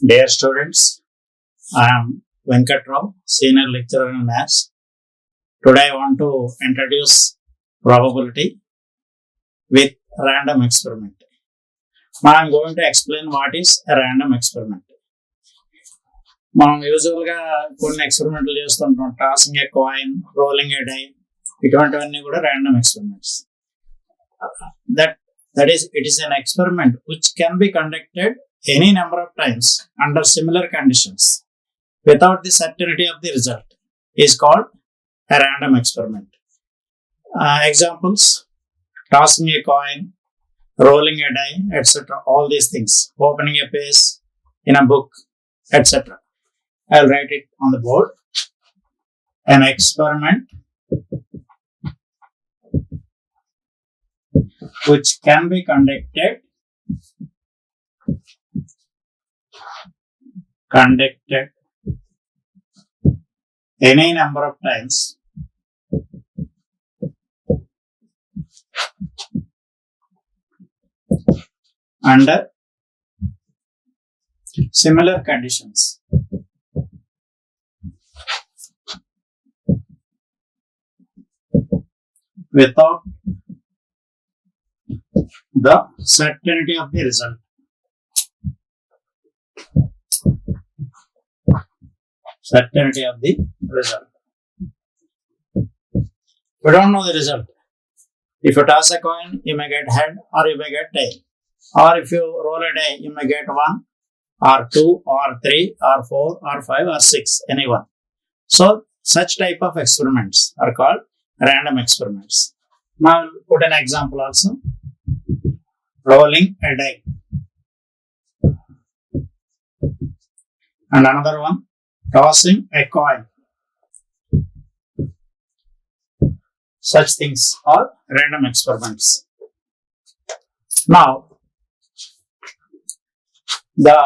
Dear students, I am Venkat Rao, Senior Lecturer in Maths. Today I want to introduce probability with random experiment. Now I am going to explain what is a random experiment. మనం యూజువల్గా కొన్ని ఎక్స్పెరిమెంట్లు చేస్తుంటాం. Tossing a coin, rolling a die, ఇటువంటివన్నీ కూడా random experiments. It is an experiment which can be conducted any number of times under similar conditions without the certainty of the result is called a random experiment. Examples: tossing a coin, rolling a die, etc. All these things. Opening a page in a book, etc. I'll write it on the board. An experiment which can be conducted any number of times under similar conditions without the certainty of the result. Certainty of the result. We don't know the result. If you toss a coin, you may get head or you may get tail. Or if you roll a die, you may get 1 or 2 or 3 or 4 or 5 or 6, any one. So, such type of experiments are called random experiments. Now, I'll put an example also. Rolling a die. And another one, tossing a coin. Such things are random experiments. Now, the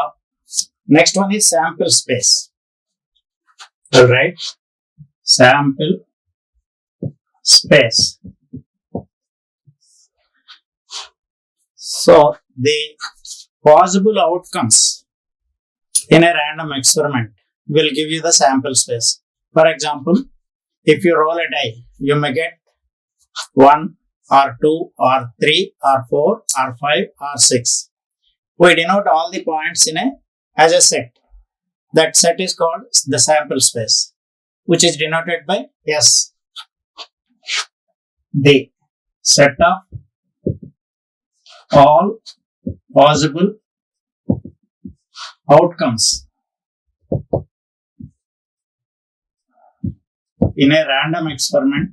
next one is sample space. All right, sample space. So, the possible outcomes in a random experiment will give you the sample space. For example, if you roll a die, you may get 1 or 2 or 3 or 4 or 5 or 6. We denote all the points as a set. That set is called the sample space, which is denoted by S. The set of all possible outcomes in a random experiment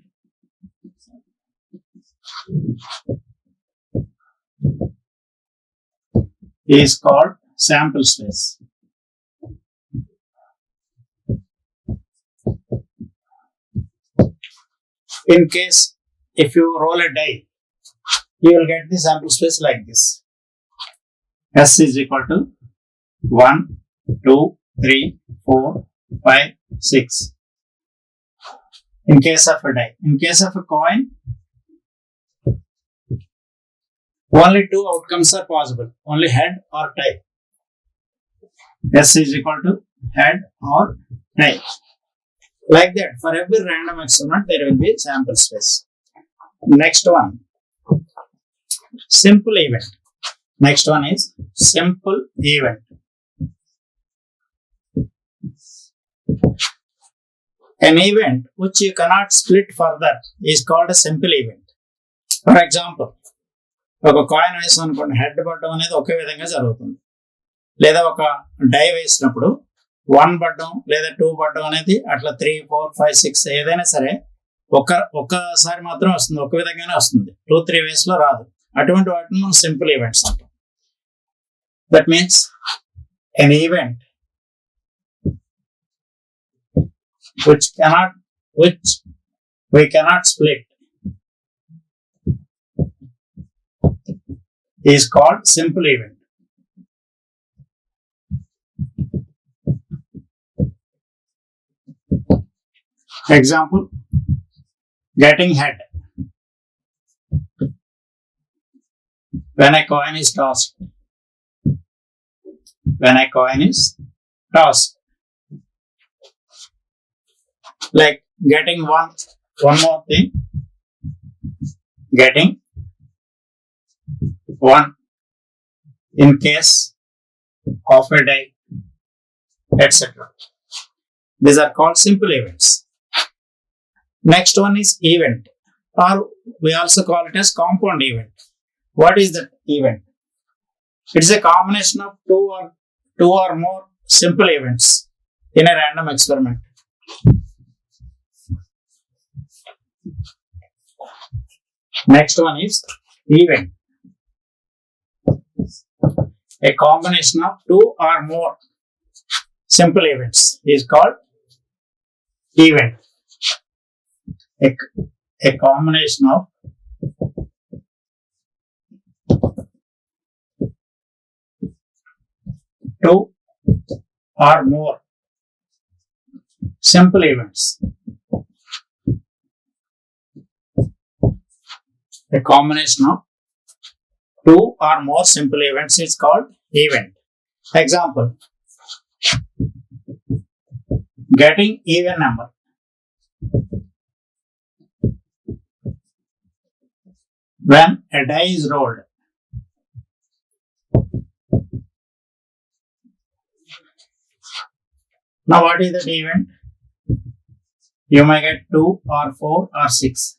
is called sample space. In case if you roll a die, you will get the sample space like this. S is equal to 1, 2, 3, 4, 5, 6. In case of a die. In case of a coin, only 2 outcomes are possible. Only head or tail. S is equal to head or tail. Like that, for every random experiment, there will be sample space. Next one, simple event. Next one is simple event. An event which you cannot split further is called a simple event. For example, ఒక coin వేసాం అనుకోండి, head పడడం అనేది ఒకే విధంగా జరుగుతుంది. లేదా ఒక die వేసినప్పుడు 1 పడడం లేదా 2 పడడం అనేది అట్లా 3, 4, 5, 6 ఏదైనా సరే ఒక్కసారి మాత్రం వస్తుంది, ఒక విధంగానే వస్తుంది. 2, 3 వేస్ లో రాదు. అటువంటి వాటిని మనం సింపుల్ ఈవెంట్స్ అంటాం. That means N event which we cannot split is called simple event. Example, getting head. When a coin is tossed, when a coin is tossed. Like getting one more thing, getting one in case of a die, etc. These are called simple events. Next one is event, or we also call it as compound event. What is that event? It's a combination of two or more simple events in a random experiment. Next one is event. A combination of two or more simple events is called event. A combination of two or more simple events. A combination of two or more simple events is called event. Example, getting even number. When a die is rolled, now what is that event? You may get 2 or 4 or 6.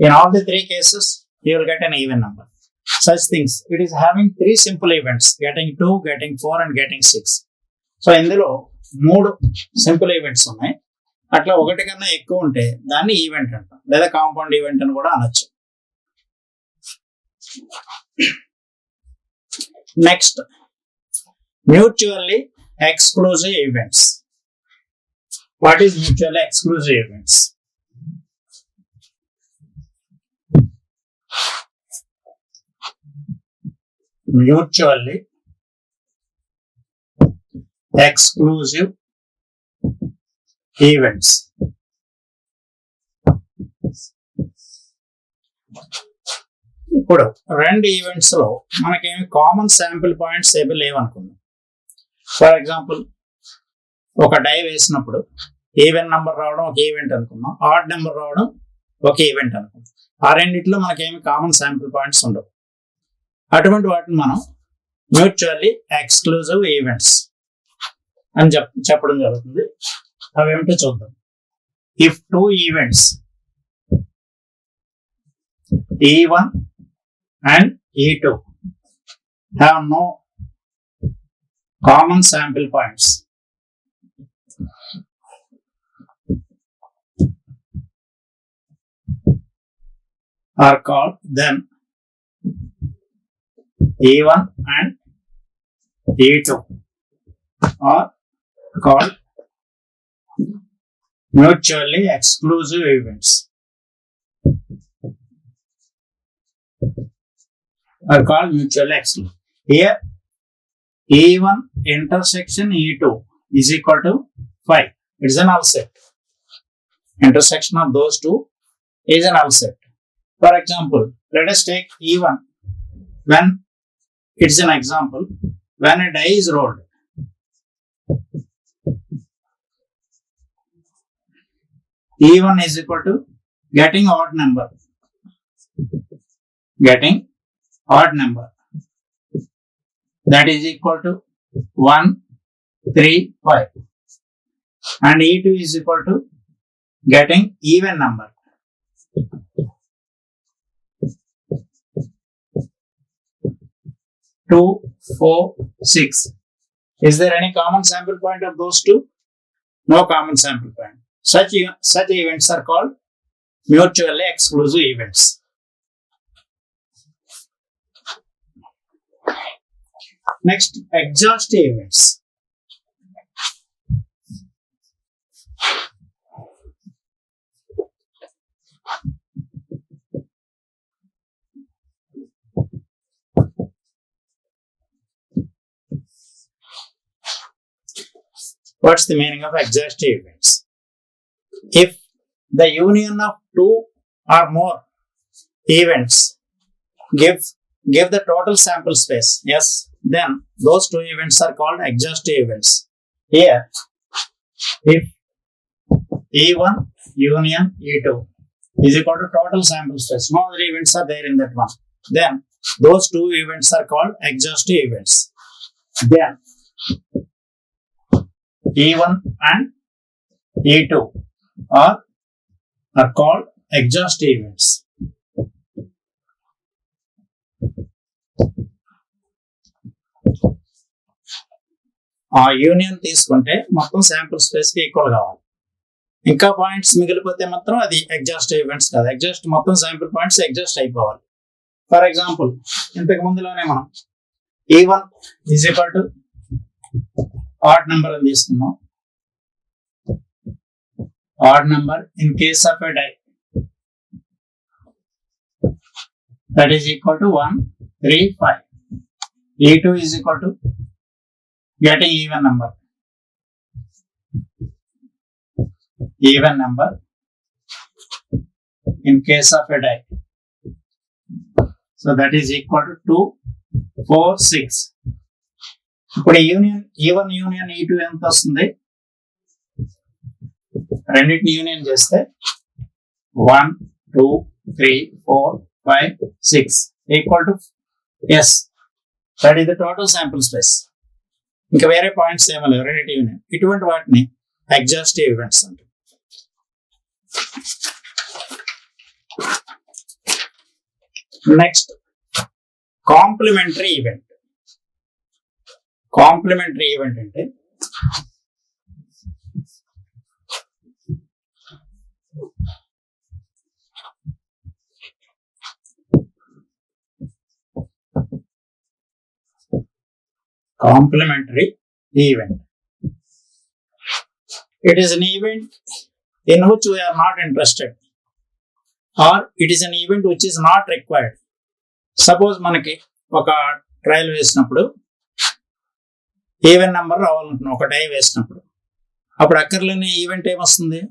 In all the three cases, you will get an even number. Such things. It is having three simple events, getting 2, getting 4 and getting 6. So ఇందులో 3 simple events ఉన్నాయి. అట్లా ఒకటి కన్నా ఎక్కువ ఉంటే దాన్ని event అంటాం, లేదా కాంపౌండ్ ఈవెంట్ అని కూడా అనొచ్చు. Next, mutually exclusive events. What is mutually exclusive events? Mutually exclusive events. ఇప్పుడు రెండు ఈవెంట్స్ లో మనకేమి కామన్ శాంపిల్ పాయింట్స్ ఏమి లేవనుకుందాం. ఫర్ ఎగ్జాంపుల్, ఒక డై వేసినప్పుడు ఈవెన్ నెంబర్ రావడం ఒక ఈవెంట్ అనుకుందాం, ఆడ్ నెంబర్ రావడం ఒక ఈవెంట్ అనుకుందాం. ఆ రెండిట్లో మనకేమి కామన్ శాంపిల్ పాయింట్స్ ఉండవు. అటువంటి వాటిని మనం మ్యూచువల్లీ ఎక్స్క్లూజివ్ ఈవెంట్స్ అని చెప్పడం జరుగుతుంది. అవేమిటో చూద్దాం. If two events E1 and E2 have no common sample points, are called then E1 and E2 are called mutually exclusive events. Are called mutually exclusive. Here E1 intersection E2 is equal to 5. It is a null set. Intersection of those two is a null set. For example, let us take E1 when it's an example when a die is rolled. E1 is equal to getting odd number. Getting odd number. That is equal to 1, 3, 5. And E2 is equal to getting even number. Two, 4, 6. Is there any common sample point of those two? No common sample point. Such events are called mutually exclusive events. Next, exhaustive events. What's the meaning of exhaustive events? If the union of two or more events give the total sample space, yes, then those two events are called exhaustive events. Here, if E1 union E2 is equal to total sample space, no other events are there in that one, then those two events are called exhaustive events. Then E1 and E2 are called exhaustive events. ఆ union తీసుకుంటే మొత్తం sample space కి equal కావాలి. ఇంకా points మిగిలిపోతే మాత్రం అది exhaustive events కాదు. ఎగ్జాస్ట్ మొత్తం శాంపుల్ పాయింట్స్ ఎగ్జాస్ట్ అయిపోవాలి. ఫర్ ఎగ్జాంపుల్ ఇంతకు ముందులోనే మనం E1 is equal to odd number అని తీసుకున్నాం. Odd number in case of a die that is equal to 1, 3, 5. E2 is equal to getting even number. Even number in case of a die. So that is equal to 2, 4, 6. ఇప్పుడు union E1 union E2 ఎంత వస్తుంది? రెండింటిని union చేస్తే 1, 2, 3, 4, 5, 6 equal to yes. That is the total sample space. ఇంకా వేరే points ఏమో లేవు, రెండింటి యూనియన్. ఇటువంటి వాటిని ఎగ్జాస్టివ్ ఈవెంట్స్ అంటారు. Next complementary event. Complementary event అంటే complementary event. It is an event in which we are not interested, or it is an event which is not required. Suppose మనకి ఒక trial వేసినప్పుడు even number రావాలనుకున్నాం, ఒక die వేసినప్పుడు, అప్పుడు అక్కర్లేని event ఏమొస్తుంది?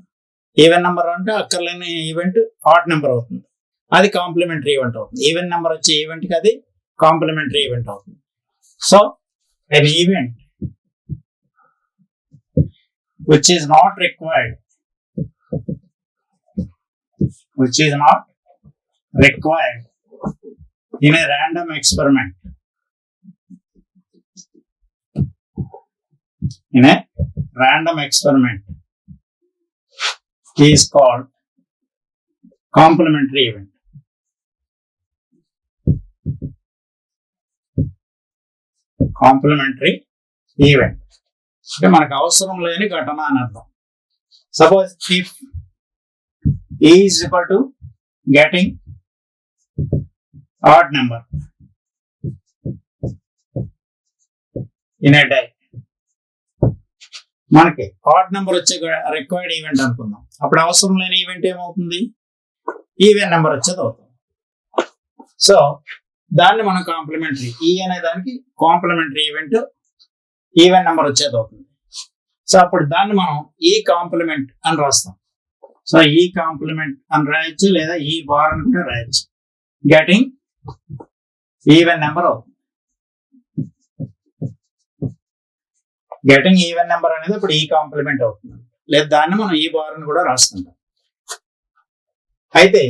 Even number అంటే అక్కర్లేని ఈవెంట్ ఆడ్ నెంబర్ అవుతుంది. అది కాంప్లిమెంటరీ ఈవెంట్ అవుతుంది. ఈవెన్ నెంబర్ వచ్చే ఈవెంట్కి అది కాంప్లిమెంటరీ ఈవెంట్ అవుతుంది. So an event which is not required in a random experiment is called complementary event. Complementary event అంటే మనకు అవసరం లేని ఘటన అని అర్థం. Suppose if E is equal to getting odd number in a die, మనకి odd number వచ్చే required event అనుకుందాం. అప్పుడు అవసరం లేని ఈవెంట్ ఏమవుతుంది? ఈవెన్ నెంబర్ వచ్చేది అవుతుంది. సో దాన్ని మనం కాంప్లిమెంటరీ, ఈ అనే దానికి కాంప్లిమెంటరీ ఈవెంట్ ఈవెన్ నెంబర్ వచ్చేది అవుతుంది. సో అప్పుడు దాన్ని మనం ఈ కాంప్లిమెంట్ అని రాస్తాం. సో ఈ కాంప్లిమెంట్ అని రాయొచ్చు, లేదా ఈ బార్ అని కూడా రాయొచ్చు. గెటింగ్ ఈవెన్ నెంబర్ అవుతుంది. గెటింగ్ ఈవెన్ నెంబర్ అనేది ఇప్పుడు ఈ కాంప్లిమెంట్ అవుతుంది, లేదా దాన్ని మనం ఈ బార్ అని కూడా రాసుకుంటాం. అయితే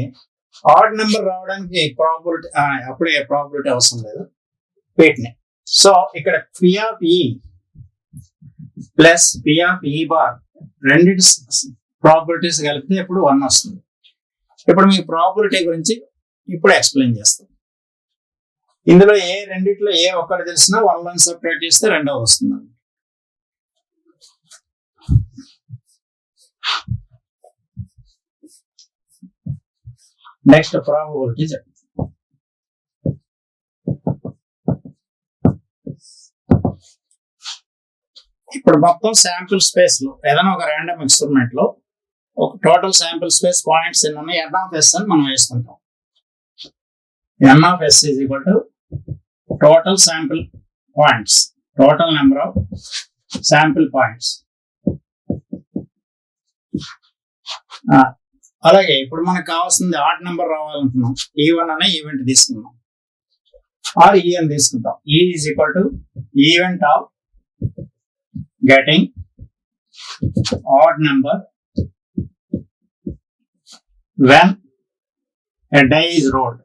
ఆడ్ నెంబర్ రావడానికి ప్రాబిలిటీ, అప్పుడే ప్రాబిలిటీ అవసరం లేదు వీటిని. సో ఇక్కడ P of E plus P of E bar రెండింటి ప్రాబిలిటీస్ కలిపితే ఇప్పుడు 1 వస్తుంది. ఇప్పుడు మీ ప్రాబిలిటీ గురించి ఇప్పుడు ఎక్స్ప్లెయిన్ చేస్తాం. ఇందులో రెండిట్లో ఏ ఒక్కటి తెలిసినా 1 సెపరేట్ చేస్తే రెండవది వస్తుంది. Next probability. ఇప్పుడు మొత్తం శాంపుల్ స్పేస్ లో ఏదైనా ఒక ర్యాండమ్ ఎక్స్పెరిమెంట్ లో ఒక టోటల్ శాంపుల్ స్పేస్ పాయింట్స్ ఎన్ని ఉన్నాయి? N(s) అని మనం వేసుకుంటాం. N(s) is equal to total sample points, total number of sample points. అలాగే ఇప్పుడు మనకు కావాల్సింది ఆడ్ నెంబర్ రావాలనుకున్నాం. E1 అనే ఈవెంట్ తీసుకున్నాం. or E అని తీసుకుందాం. E is equal to event of getting odd number when a die is rolled.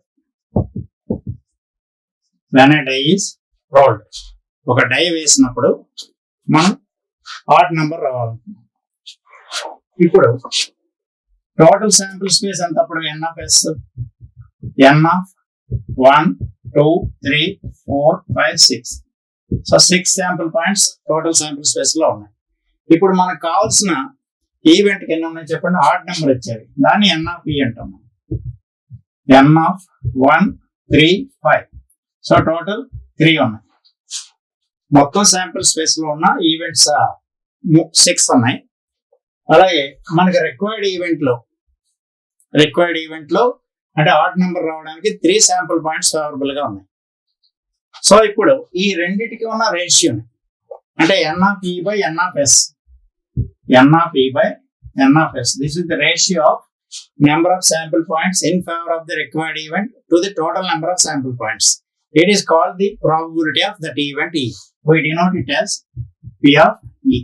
When a die is rolled. ఒక die వేసినప్పుడు మనం ఆడ్ నెంబర్ రావాలనుకున్నాం. ఇప్పుడు టోటల్ శాంపుల్ స్పేస్ ఎంత అప్పుడు n of s, n of 1, 2, 3, 4, 5, 6. So 6 sample points total sample space లో ఉన్నాయి. ఇప్పుడు మనకు కావాల్సిన ఈవెంట్కి ఎన్ని ఉన్నాయి చెప్పండి. ఆడ్ నెంబర్ ఇచ్చేది, దాన్ని n of e అంటాం. n of 1, 3, 5. సో టోటల్ 3 ఉన్నాయి. మొత్తం శాంపుల్ స్పేస్ లో ఉన్న ఈవెంట్స్ 6 ఉన్నాయి. అలాగే మనకి రిక్వైర్డ్ ఈవెంట్ లో అంటే ఆడ్ నెంబర్ రావడానికి 3 శాంపుల్ పాయింట్స్ ఫేవరబుల్ గా ఉన్నాయి. సో ఇప్పుడు ఈ రెండిటికి ఉన్న రేషియోని అంటే n of e by n of s, n of e by n of s, this is the ratio of number of sample points in favor of the required event to the total number of sample points. It is called the probability of that event E. We denote it as P of E.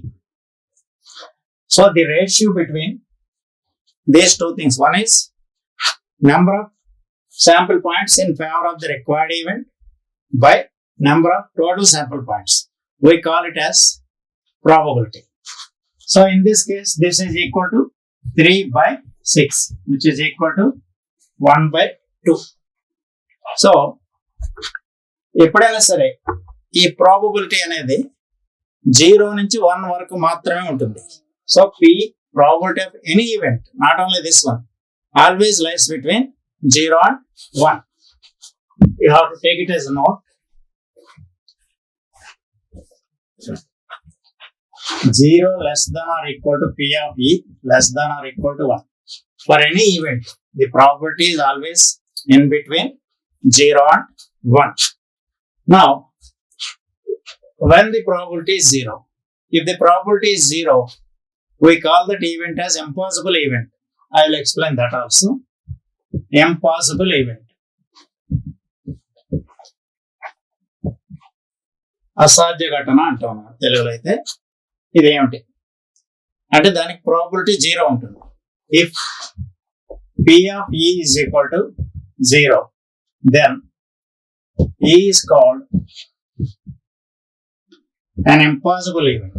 So the ratio between these two things, one is number of sample points in favor of the required event by number of total sample points. We call it as probability. So in this case, this is equal to 3 by 6, which is equal to 1 by 2. So ఎప్పుడైనా సరే ఈ probability అనేది 0 నుంచి 1 వరకు మాత్రమే ఉంటుంది. So P probability of any event, not only this one, always lies between 0 and 1. You have to take it as a note. 0 less than or equal to P of E less than or equal to 1. For any event, the probability is always in between 0 and 1. Now, when the probability is 0, if the probability is 0, we call that event as impossible event. I will explain that also. Impossible event. అసాధ్య ఘటన అంటాం తెలుగులో అయితే. ఇదేమిటి అంటే దానికి probability 0 ఉంటుంది. If P of E is equal to 0, then E is called an impossible event.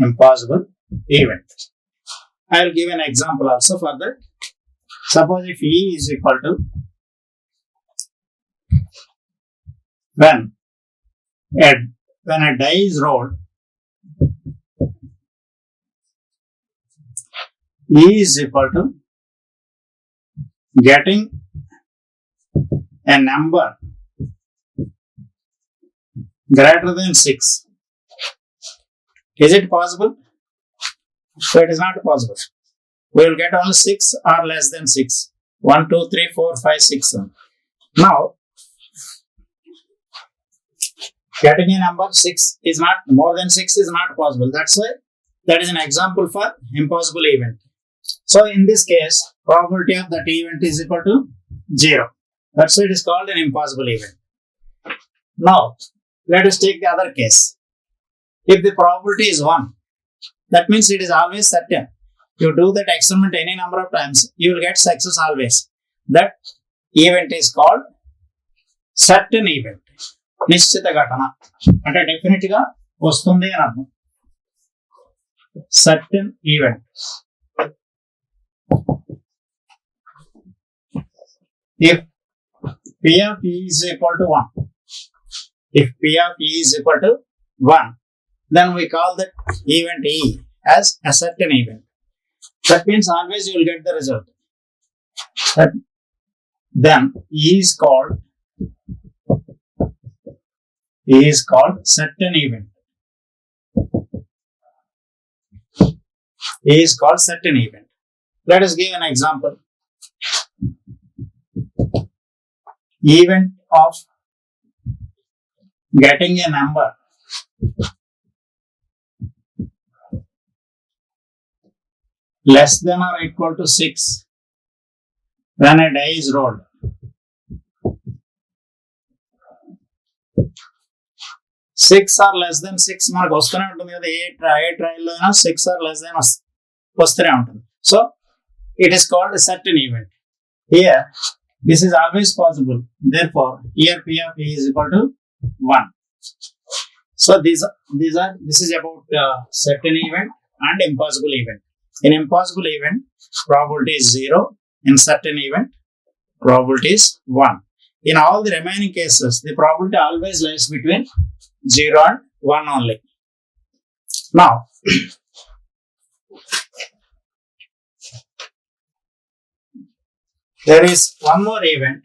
Impossible event. I will give an example also for that. Suppose if E is equal to when a die is rolled, E is equal to getting a number greater than 6. Is it possible? So it is not possible. We will get only 6 or less than 6. 1, 2, 3, 4, 5, 6. Now, getting a number 6 is not, more than 6 is not possible. That's why that is an example for impossible event. So in this case, probability of that event is equal to 0. That's why it is called an impossible event. Now, let us take the other case. If the probability is 1, that means it is always certain. You do that experiment any number of times, you will get success always. That event is called certain event. నిశ్చిత ఘటన అంటే definite గా వస్తుంది అని అర్థం. Certain event. If P of E is equal to 1, if P of E is equal to 1, then we call that event E as a certain event. That means always you will get the result. Then E is called certain event. E is called certain event. Let us give an example. Event of getting a number less than or equal to 6 when a die is rolled. 6 or less than 6 మనకు వస్తూనే ఉంటుంది కదా, ఏ ట్రయల్లో అయినా 6 or less than వస్తూనే ఉంటుంది. So it is called a certain event. Here this is always possible, therefore here P of A is equal to 1. So this is about certain event and impossible event. In impossible event, probability is 0. In certain event, probability is 1. In all the remaining cases, the probability always lies between 0 and 1 only. Now, there is one more event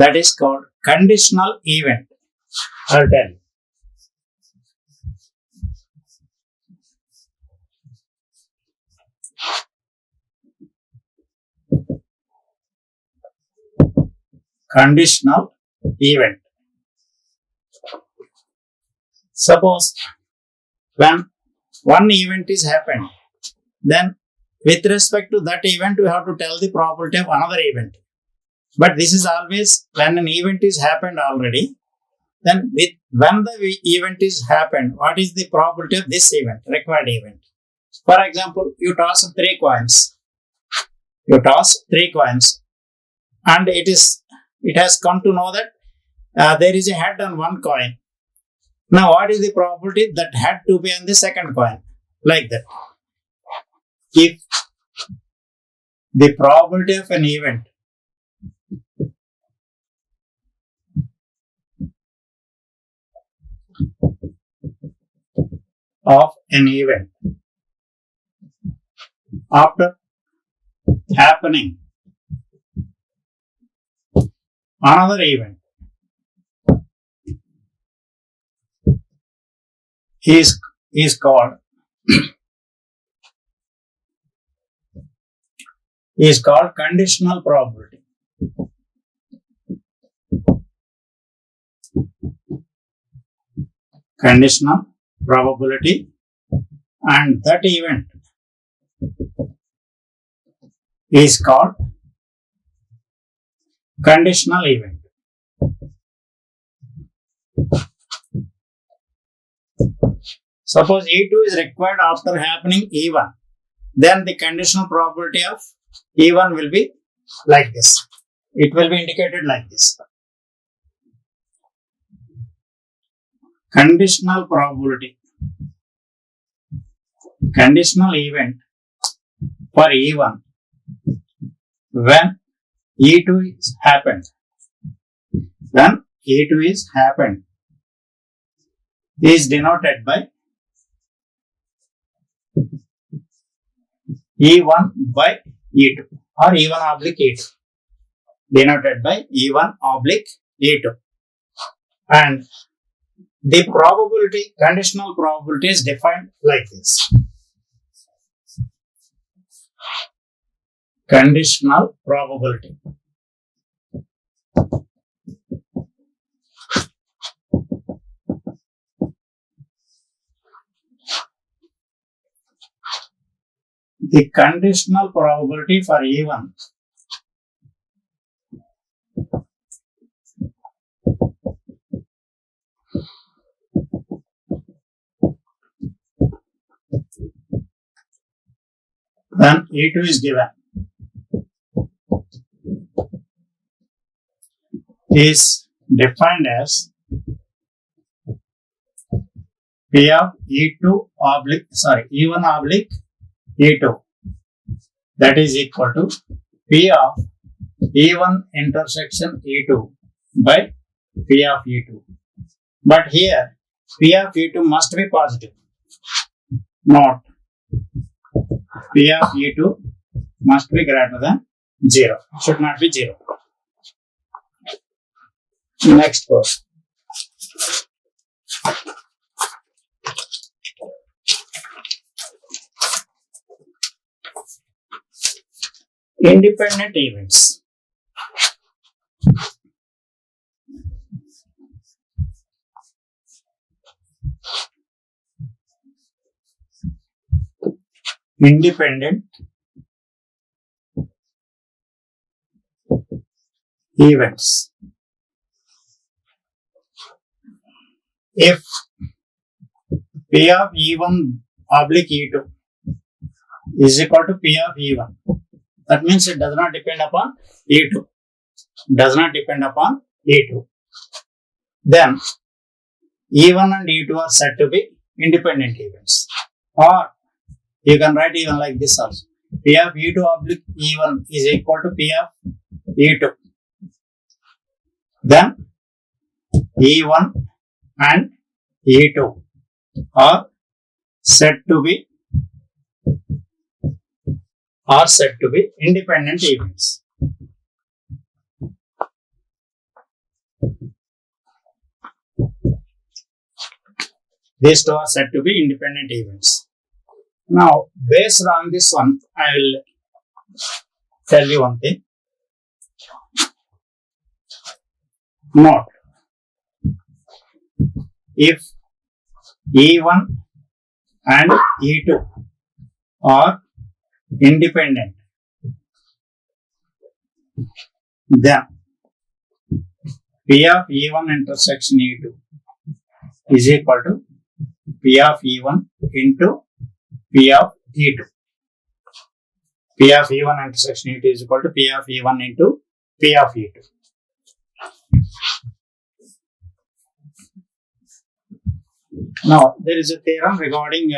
that is called conditional event. I'll tell you. Conditional event. Suppose when one event is happened, then with respect to that event, we have to tell the probability of another event. But this is always when an event is happened already. Then when the event is happened, what is the probability of this event, required event? For example, you toss 3 coins. You toss 3 coins, and it has come to know that there is a head on one coin. Now, what is the probability that head to be on the second coin? Like that. If the probability of an event after happening another event is called conditional probability. Conditional probability, and that event is called conditional event. Suppose E2 is required after happening E1, then the conditional probability of E1 will be like this. It will be indicated like this. Conditional probability, conditional event for E1 when E2 is happened. When E2 is happened is denoted by E1 by E2 or E1 oblique E2, denoted by E1 oblique E2. And the probability, conditional probability is defined like this. Conditional probability. The conditional probability for E1 when E2 is given is defined as P of E1 oblique E2, that is equal to P of E1 intersection E2 by P of E2. But here P of E2 must be positive. Note, P of E2 must be greater than 0. Should not be 0. Next question. Independent events. Independent events. if P of E1 oblique E2 is equal to P of E1, that means it does not depend upon E2. Does not depend upon E2. Then E1 and E2 are said to be independent events. Or you can write even like this also. P of E2 oblique E1 is equal to P of E2. Then E1 and E2 are said to be independent events. These two are said to be independent events. Now, based on this one, I will tell you one thing. Note, if E1 and E2 are independent, then P of E1 intersection E2 is equal to P of E1 into P of E2. P of E1 intersection E2 is equal to P of E1 into P of E2. Now, there is a theorem regarding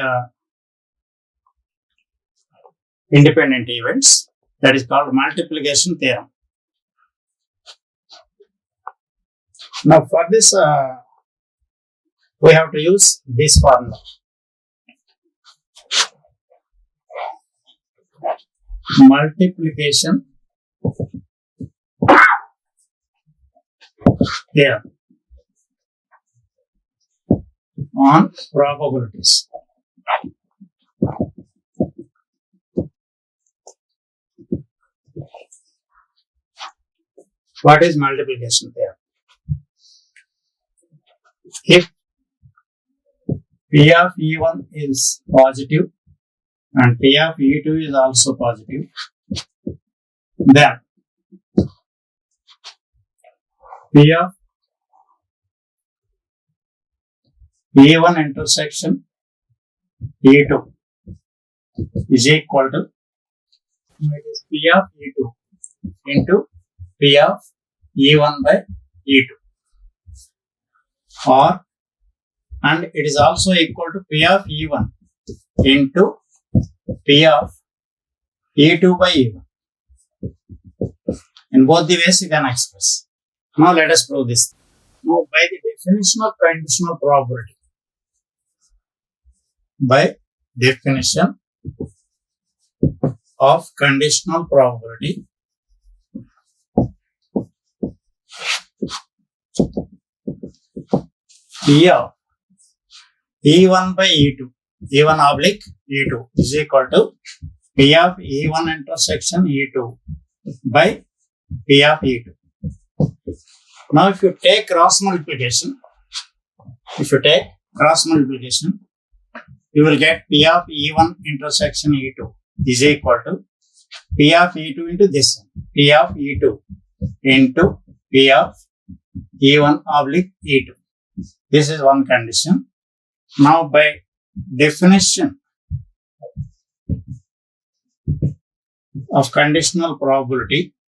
independent events that is called multiplication theorem. Now, for this, we have to use this formula. Multiplication theorem on probabilities. What is multiplication theorem? If P of E1 is positive and P of E2 is also positive, then P of E1 intersection E2 is equal to P of E2 into P of E1 by E2. Or, and it is also equal to P of E1 into P of E2 by E1. In both the ways you can express. Now let us prove this. Now by the definition of conditional probability, by definition of conditional probability, P of E1 by E2, E1 oblique E2 is equal to P of E1 intersection E2 by P of E2. Now if you take cross multiplication, you will get P of E1 intersection E2 is equal to P of E2 into this one, P of E2 into P of E1 oblique E2. This is one condition. Now by definition of conditional probability,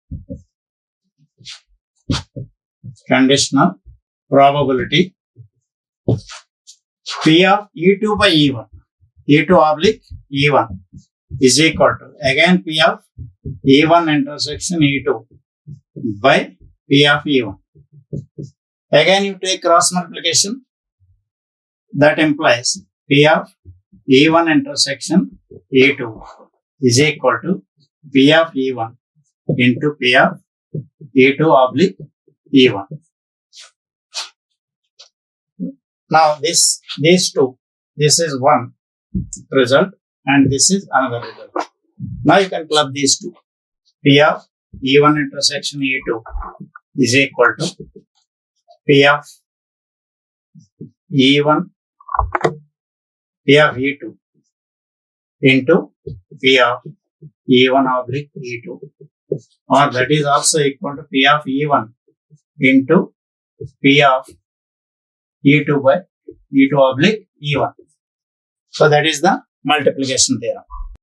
P of E2 by E1, E2 oblique E1 is equal to again P of E1 intersection E2 by P of E1. Again you take cross multiplication, that implies P of E1 intersection E2 is equal to P of E1 into P of E2 oblique E1. Now these two, this is one result and this is another result. Now you can club these two. P of E1 intersection E2 is equal to P of E1, P of E2 into P of E1 oblique E2, or that is also equal to P of E1 into P of E2 by E2 oblique E1. So that is the multiplication theorem.